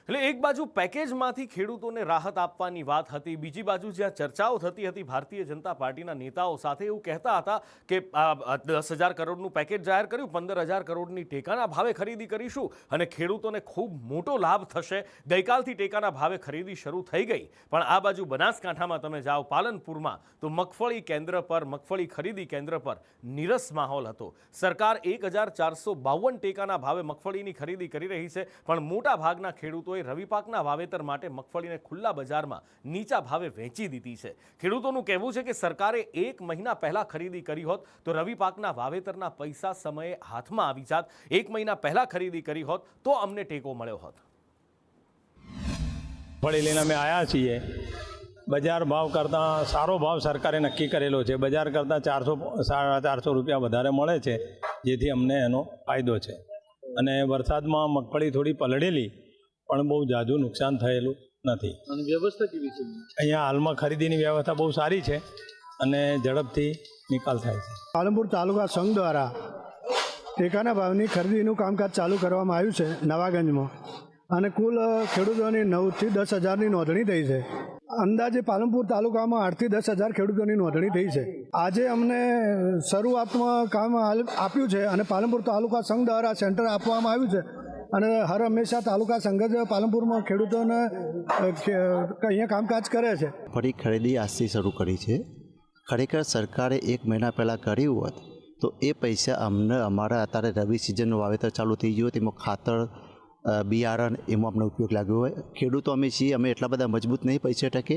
એટલે એક બાજુ પેકેજમાંથી ખેડૂતોને રાહત આપવાની વાત હતી, બીજી બાજુ જ્યાં ચર્ચાઓ થતી હતી ભારતીય જનતા પાર્ટીના નેતાઓ સાથે એવું કહેતા હતા કે 10,000 કરોડનું પેકેજ જાહેર કર્યું, 15,000 કરોડની ટેકાના ભાવે ખરીદી કરીશું અને ખેડૂતોને ખૂબ મોટો લાભ થશે. ગઈકાલથી ટેકાના ભાવે ખરીદી શરૂ થઈ ગઈ, પણ આ બાજુ બનાસકાંઠામાં તમે જાઓ પાલનપુરમાં તો મગફળી કેન્દ્ર પર, મગફળી ખરીદી કેન્દ્ર પર નીરસ માહોલ હતો. સરકાર 1,452 ટેકાના ભાવે મગફળીની ખરીદી કરી રહી છે, પણ મોટા ભાગના ખેડૂતોએ રવિ પાકના વાવેતર માટે મગફળીને ખુલ્લા બજારમાં નીચા ભાવે વેચી દીધી છે. ખેડૂતોનું કહેવું છે કે સરકારે 1 મહિના પહેલા ખરીદી કરી હોત તો રવિ પાકના વાવેતરના પૈસા સમયે હાથમાં આવી જાત. 1 મહિના પહેલા ખરીદી કરી હોત તો અમને ટેકો મળ્યો હોત. મગફળી લઈને અમે આવ્યા છીએ. બજાર ભાવ કરતાં સારો ભાવ સરકારે નક્કી કરેલો છે. બજાર કરતાં 400-450 રૂપિયા વધારે મળે છે, જેથી અમને એનો ફાયદો છે. અને વરસાદમાં મગફળી થોડી પલળેલી, પણ બહુ ઝાઝું નુકસાન થયેલું નથી. અને વ્યવસ્થા કેવી છે અહીંયા હાલમાં ખરીદીની વ્યવસ્થા બહુ સારી છે અને ઝડપથી નિકાલ થાય છે. પાલનપુર તાલુકા સંઘ દ્વારા ટેકાના ભાવની ખરીદીનું કામકાજ ચાલુ કરવામાં આવ્યું છે નવાગંજમાં, અને કુલ ખેડૂતોની 9 થી 10 હજારની નોંધણી થઈ છે. અંદાજે પાલનપુર તાલુકામાં 8 થી 10 હજાર ખેડૂતોની નોંધણી થઈ છે. આજે અમને શરૂઆતમાં કામ આપ્યું છે અને પાલનપુર તાલુકા સંઘ દ્વારા સેન્ટર આપવામાં આવ્યું છે, અને હર હંમેશા તાલુકા સંઘ જ પાલનપુરમાં ખેડૂતોને અહીંયા કામકાજ કરે છે. ફરી ખરીદી આજથી શરૂ કરી છે. ખરેખર સરકારે 1 મહિના પહેલાં કર્યું હોત તો એ પૈસા અમને અમારા અત્યારે રવિ સિઝનનું વાવેતર ચાલુ થઈ ગયું, તેમાં ખાતર, બિયારણ એમાં અમને ઉપયોગ લાગ્યો હોય. ખેડૂતો અમે છીએ, અમે એટલા બધા મજબૂત નહીં પૈસા ટકે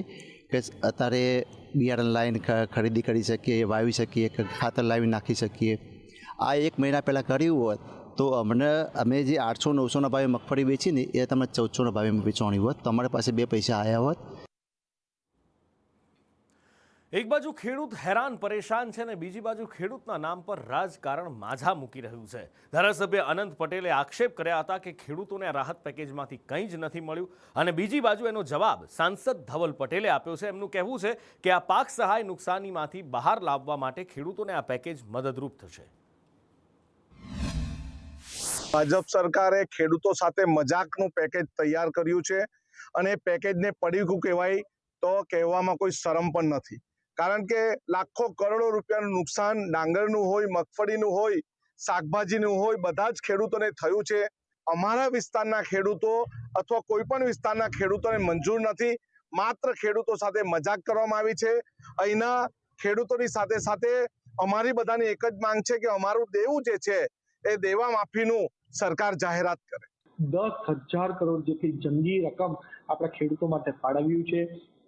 કે અત્યારે બિયારણ લાવીને ખરીદી કરી શકીએ, વાવી શકીએ, ખાતર લાવી નાખી શકીએ. આ 1 મહિના પહેલાં કર્યું હોત તો અમે જે 800-900ના ભાવે મગફળી વેચીને એ તમને 1,400ના ભાવે વેચવાની હોત, તો અમારી પાસે 2 પૈસા આવ્યા હોત. એક બાજુ ખેડૂત હેરાન પરેશાન છે ને બીજી બાજુ ખેડૂતના નામ પર રાજકારણ માઝા મૂકી રહ્યું છે. ધારાસભ્ય અનંત પટેલે આક્ષેપ કર્યા હતા કે ખેડૂતોને આ રાહત પેકેજમાંથી કંઈ જ નથી મળ્યું, અને બીજી બાજુ એનો જવાબ સાંસદ ધવલ પટેલે આપ્યો છે. એમનું કહેવું છે કે આ પાક સહાય નુકસાનીમાંથી બહાર લાવવા માટે ખેડૂતોને આ પેકેજ મદદરૂપ થશે. ભાજપ સરકારે ખેડૂતો સાથે મજાકનું પેકેજ તૈયાર કર્યું છે, અને પેકેજને પડીકું કહેવાય તો કહેવામાં કોઈ શરમ પણ નથી. કારણ કે લાખો કરોડો રૂપિયાનું નુકસાન ડાંગરનું હોય, મગફળીનું હોય, શાકભાજીનું હોય, બધા જ ખેડૂતોને થયું છે. અમારા વિસ્તારના ખેડૂતો અથવા કોઈ પણ વિસ્તારના ખેડૂતોને મંજૂર નથી. માત્ર ખેડૂતો સાથે મજાક કરવામાં આવી છે. અહીંના ખેડૂતોની સાથે સાથે અમારી બધાની એક જ માંગ છે કે અમારું દેવું જે છે એ દેવા માફીનું સરકાર જાહેરાત કરે. 10,000 કરોડ જેટલી જંગી રકમ આપણા ખેડૂતો માટે ફાળવ્યું છે.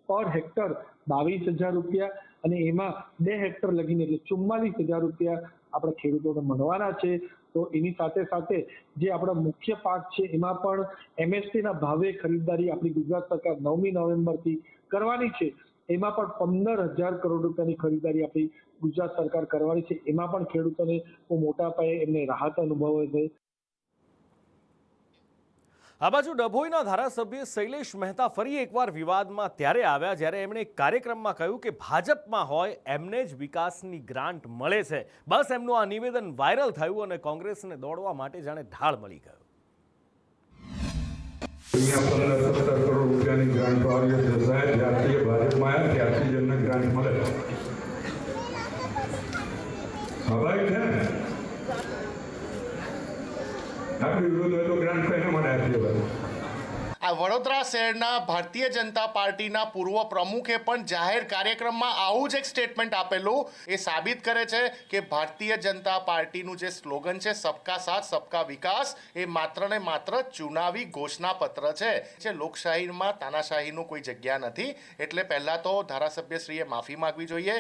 પર હેક્ટર 22,000 રૂપિયા, અને એમાં 2 હેક્ટર લગીને એટલે 44,000 રૂપિયા આપણા ખેડૂતોને મળવાના છે. તો એની સાથે સાથે જે આપણા મુખ્ય પાક છે એમાં પણ MSPના ભાવે ખરીદદારી આપણી ગુજરાત સરકાર 9મી નવેમ્બરથી કરવાની છે. એમાં પણ 15,000 કરોડ રૂપિયાની ખરીદારી આપણી ગુજરાત સરકાર કરવાની છે. એમાં પણ ખેડૂતોને મોટા પાયે એમને રાહત અનુભવે છે. આ બાજુ ડભોઈના ધારાસભ્ય શૈલેષ મહેતા ફરી એકવાર વિવાદમાં ત્યારે આવ્યા જ્યારે એમણે એક કાર્યક્રમમાં કહ્યું કે ભાજપમાં હોય એમને જ વિકાસની ગ્રાન્ટ મળે છે. બસ એમનું આ નિવેદન વાયરલ થયું અને કોંગ્રેસને દોડવા માટે જાણે ઢાળ મળી ગયો. અહીંયા 15-17 કરોડ રૂપિયાની ગ્રાન્ટ આવી છે. સાહેબ જ્યારથી ભાજપમાં આવ્યા ત્યારથી જ એમને ગ્રાન્ટ મળે. સ્વાભાવિક છે ને, આપણી વિરોધ હોય તો ગ્રાન્ટ કઈને મળે આપીએ. આ વડોદરા શહેરના ભારતીય જનતા પાર્ટીના પૂર્વ પ્રમુખે પણ જાહેર કાર્યક્રમમાં આવું જ એક સ્ટેટમેન્ટ આપેલું. એ સાબિત કરે છે કે ભારતીય જનતા પાર્ટીનું જે સ્લોગન છે સબકા સાથ સબકા વિકાસ, એ માત્ર ને માત્ર ચુનાવી ઘોષણાપત્ર છે. લોકશાહીમાં તાનાશાહીનું કોઈ જગ્યા નથી. એટલે પહેલાં તો ધારાસભ્યશ્રીએ માફી માંગવી જોઈએ.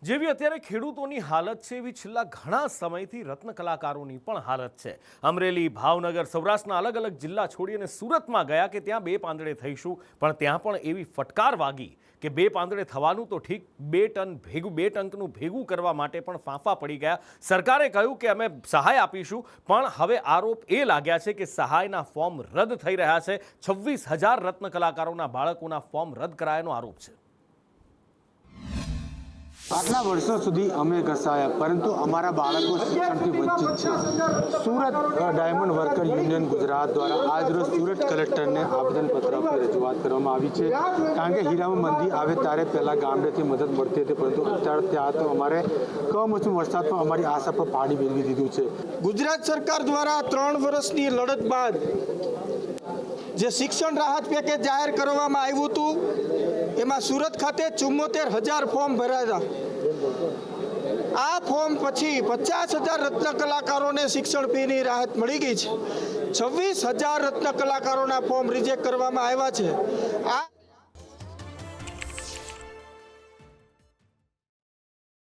જેવી અત્યારે ખેડૂતોની હાલત છે એવી છેલ્લા ઘણા સમયથી રત્ન કલાકારોની પણ હાલત છે. અમરેલી, ભાવનગર, સૌરાષ્ટ્રના અલગ અલગ જિલ્લા છોડી અને સુરતમાં ગયા કે ત્યાં 2 પાંદડે થઈશું, પણ ત્યાં પણ એવી ફટકાર વાગી કે 2 પાંદડે થવાનું તો ઠીક, 2 ટંકનું ભેગું કરવા માટે પણ ફાંફા પડી ગયા. સરકારે કહ્યું કે અમે સહાય આપીશું, પણ હવે આરોપ એ લાગ્યા છે કે સહાયના ફોર્મ રદ થઈ રહ્યા છે. 26,000 રત્ન કલાકારોના બાળકોના ફોર્મ રદ કરાયાનો આરોપ છે. આટલા વર્ષો સુધી અમે ઘસાયા, પરંતુ અમારા બાળકો શિક્ષણથી વંચિત છે. Surat diamond worker union Gujarat દ્વારા આજરોજ સુરત કલેક્ટરને આવેદનપત્ર આપી રજૂઆત કરવામાં આવી છે. કારણ કે હીરામાં મંદી આવે ત્યારે પહેલાં ગામડેથી મદદ મળતી હતી, પરંતુ અત્યારે ત્યાં તો અમારે કમોસમી વરસાદ પણ અમારી આશા પર પાણી ફેરવી દીધું છે. ગુજરાત સરકાર દ્વારા 3 વર્ષની લડત બાદ જે શિક્ષણ રાહત પેકેજ જાહેર કરવામાં આવ્યું હતું, એમાં સુરત ખાતે 74,000 ફોર્મ ભરાયા હતા. આ ફોર્મ પછી 50,000 રત્ન કલાકારોને શિક્ષણ ફીની રાહત મળી ગઈ છે. 26,000 રત્ન કલાકારોના ફોર્મ રિજેક્ટ કરવામાં આવ્યા છે. આ